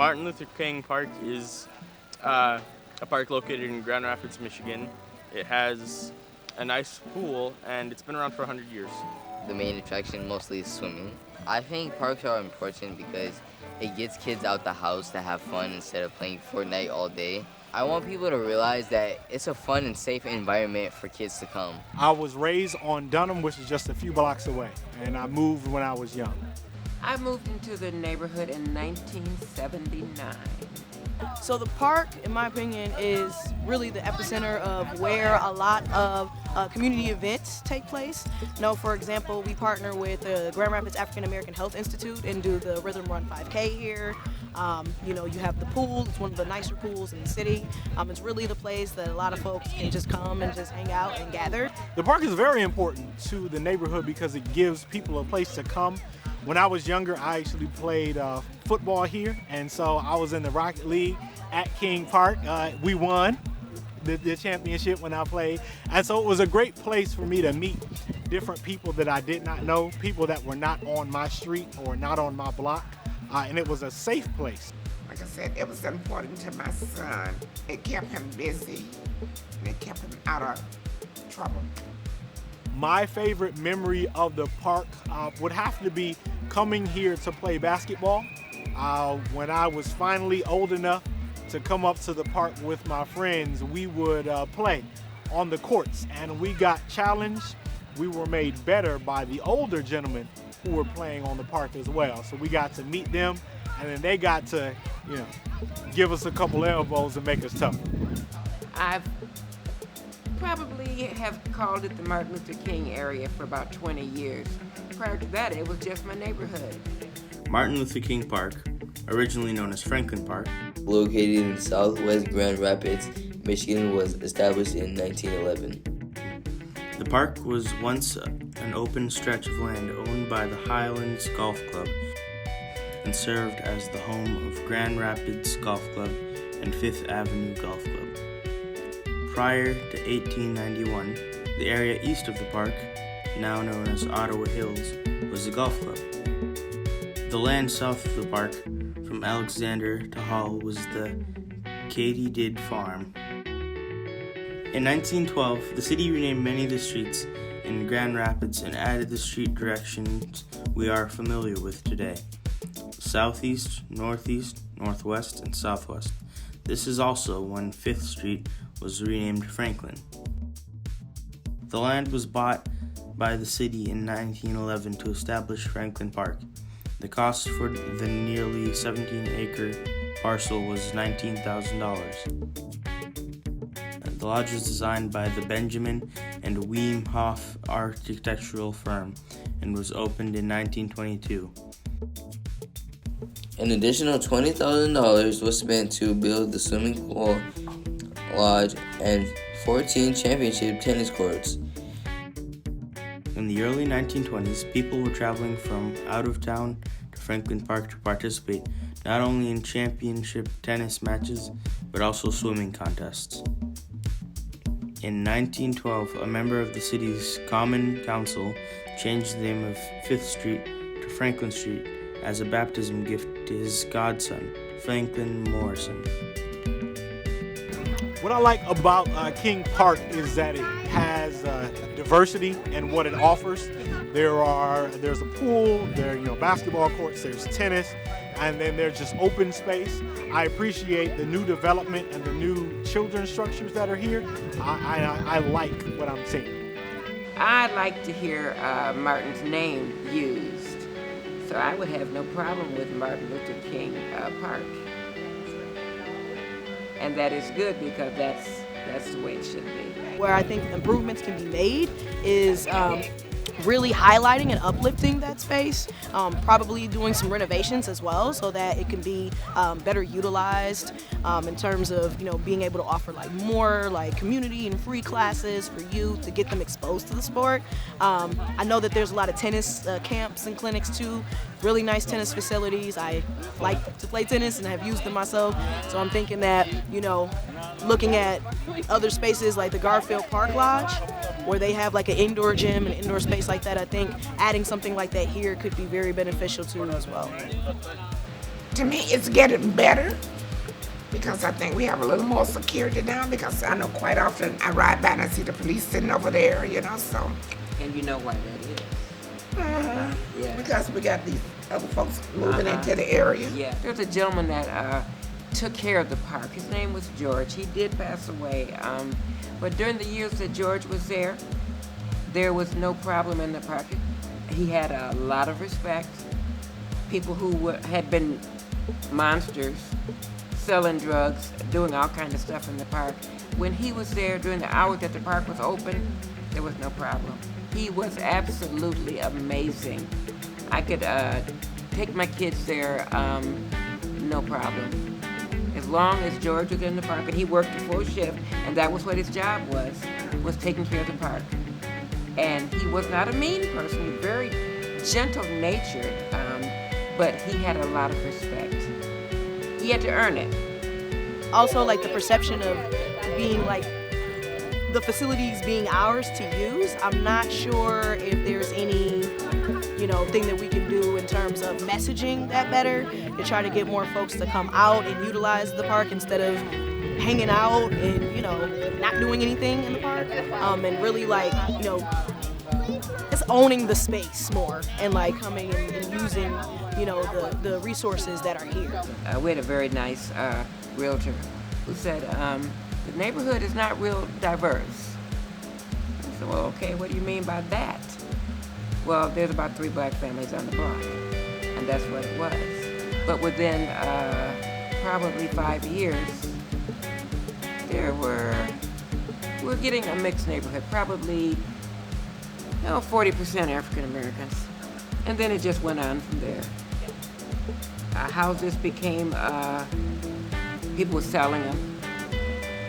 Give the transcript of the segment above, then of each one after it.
Martin Luther King Park is a park located in Grand Rapids, Michigan. It has a nice pool, and it's been around for 100 years. The main attraction mostly is swimming. I think parks are important because it gets kids out the house to have fun instead of playing Fortnite all day. I want people to realize that it's a fun and safe environment for kids to come. I was raised on Dunham, which is just a few blocks away, and I moved when I was young. I moved into the neighborhood in 1979. So the park, in my opinion, is really the epicenter of where a lot of community events take place. For example, we partner with the Grand Rapids African American Health Institute and do the Rhythm Run 5K here. You have the pool. It's one of the nicer pools in the city. It's really the place that a lot of folks can just come and just hang out and gather. The park is very important to the neighborhood because it gives people a place to come. When I was younger, I actually played football here, and so I was in the Rocket League at King Park. We won the championship when I played, and so it was a great place for me to meet different people that I did not know, people that were not on my street or not on my block, and it was a safe place. Like I said, it was important to my son. It kept him busy, and it kept him out of trouble. My favorite memory of the park would have to be coming here to play basketball. When I was finally old enough to come up to the park with my friends, we would play on the courts, and we got challenged. We were made better by the older gentlemen who were playing on the park as well. So we got to meet them, and then they got to, give us a couple elbows and make us tougher. I've probably have called it the Martin Luther King area for about 20 years. Prior to that, it was just my neighborhood. Martin Luther King Park, originally known as Franklin Park, Located in southwest Grand Rapids, Michigan, was established in 1911. The park was once an open stretch of land owned by the Highlands Golf Club and served as the home of Grand Rapids Golf Club and Fifth Avenue Golf Club. Prior to 1891, the area east of the park, now known as Ottawa Hills, was the golf club. The land south of the park, from Alexander to Hall, was the Katydid Farm. In 1912, the city renamed many of the streets in Grand Rapids and added the street directions we are familiar with today: southeast, northeast, northwest, and southwest. This is also when 5th Street was renamed Franklin. The land was bought by the city in 1911 to establish Franklin Park. The cost for the nearly 17-acre parcel was $19,000. The lodge was designed by the Benjamin and Weemhoff architectural firm and was opened in 1922. An additional $20,000 was spent to build the swimming pool, lodge, and 14 championship tennis courts. In the early 1920s, people were traveling from out of town to Franklin Park to participate not only in championship tennis matches, but also swimming contests. In 1912, a member of the city's Common Council changed the name of 5th Street to Franklin Street as a baptism gift to his godson, Franklin Morrison. What I like about King Park is that it has diversity in what it offers. There's a pool, basketball courts, there's tennis, and then there's just open space. I appreciate the new development and the new children's structures that are here. I like what I'm seeing. I'd like to hear Martin's name used, so I would have no problem with Martin Luther King Park. And that is good because that's the way it should be. Where I think improvements can be made is really highlighting and uplifting that space, probably doing some renovations as well so that it can be better utilized in terms of being able to offer more community and free classes for youth to get them exposed to the sport. I know that there's a lot of tennis camps and clinics too, really nice tennis facilities. I like to play tennis and have used them myself, so I'm thinking that looking at other spaces like the Garfield Park Lodge, where they have an indoor gym and indoor space like that, I think adding something like that here could be very beneficial too as well. To me, it's getting better because I think we have a little more security now because I know quite often I ride by and I see the police sitting over there, so. And you know why that is. Yeah. Because we got these other folks moving into the area. Yeah. There's a gentleman that took care of the park. His name was George. He did pass away. But during the years that George was there was no problem in the park. He had a lot of respect. People who had been monsters, selling drugs, doing all kinds of stuff in the park. When he was there during the hours that the park was open, there was no problem. He was absolutely amazing. I could take my kids there, no problem. As long as George was in the park, and he worked a full shift, and that was what his job was taking care of the park. And he was not a mean person, very gentle-natured, but he had a lot of respect. He had to earn it. Also, like the perception of being like the facilities being ours to use, I'm not sure if there's any, thing that we can do in terms of messaging that better to try to get more folks to come out and utilize the park instead of hanging out and, not doing anything in the park, and really just owning the space more and coming and using, the resources that are here. We had a very nice realtor who said, the neighborhood is not real diverse. I said, well, okay, what do you mean by that? Well, there's about 3 black families on the block, and that's what it was. But within probably 5 years, we're getting a mixed neighborhood, probably 40% African Americans. And then it just went on from there. Houses became, people were selling them.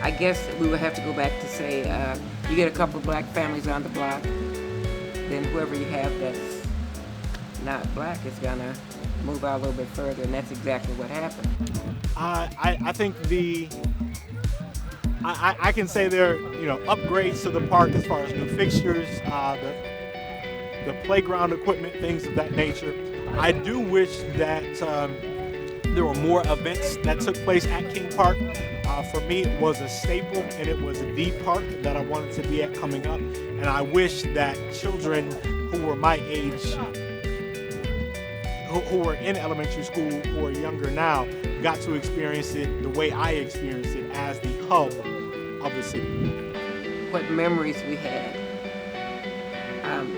I guess we would have to go back to say, you get a couple of black families on the block, then whoever you have that's not black is gonna move out a little bit further, and that's exactly what happened. I think I can say there are upgrades to the park as far as new fixtures, the playground equipment, things of that nature. I do wish that there were more events that took place at King Park. For me, it was a staple, and it was the park that I wanted to be at coming up. And I wish that children who were my age, who were in elementary school, who are younger now, got to experience it the way I experienced it as the hub of the city. What memories we had.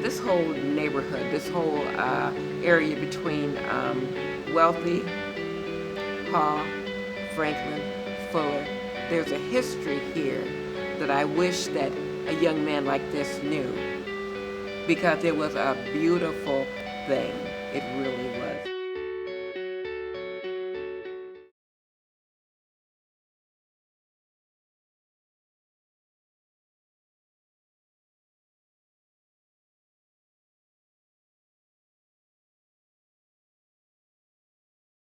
This whole neighborhood, this whole area between Wealthy, Hall, Franklin, Fuller, there's a history here that I wish that a young man like this knew, because it was a beautiful thing. It really was.